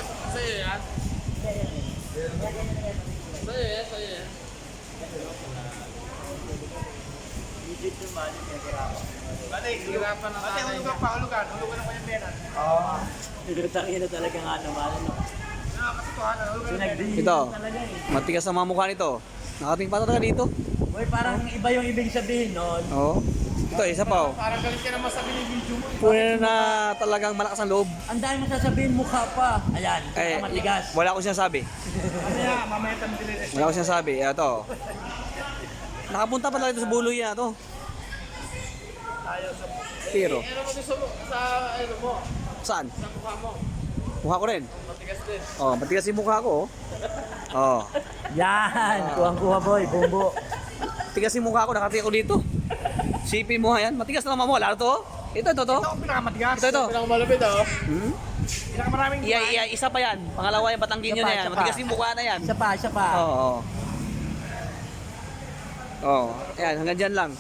Bakit? Sa'yo yan? Sa'yo yan, sa'yo yan. Legit yung money, pinagirapan. Hirapan ng tatay niya. Hulugan ko yung benan. Oo. Nagtatangin na talaga nga naman. Ano? Kasi to, hulugan Pinagdihin Ito. talaga eh. Matigas ang mga mukha nito. Nakating pa talaga dito. Boy, parang iba yung ibig sabihin nun. Oo. Ito, isa pa oh. Parang galit ka naman sa binibidyo mo. Puno na talagang malakas ang loob. Ang dami mo sasabihin, mukha pa. Ayan, Eh, matigas. wala akong sinasabi. Mamaya, mamaya tayo pinili. Wala akong sinasabi. Ito. Nakapunta pa talaga ito sa buloy yan. Ito. Pero, Ano mo gusto mo? Sa ano mo? saan? Sa mukha mo? Mukha ko rin. Matigas din. Oh, matigas yung mukha ko. Oh. Yan, kuhang-kuha boy, bumbo. Matigas yung mukha ko. Nakatingin ko dito. Sipin mo yan. Matigas na naman mo. Lalo to. Ito. Ito ang pinakamatigas. Ito. Pinakamalapit ah. Hmm? Pinakamaraming Isa pa yan. Pangalawa yung Batanggin Isa yun pa, na yan. isa pa. Matigas yung mukha na yan. Isa pa, isa pa. Oo. Oh, Ayan, hanggang dyan lang.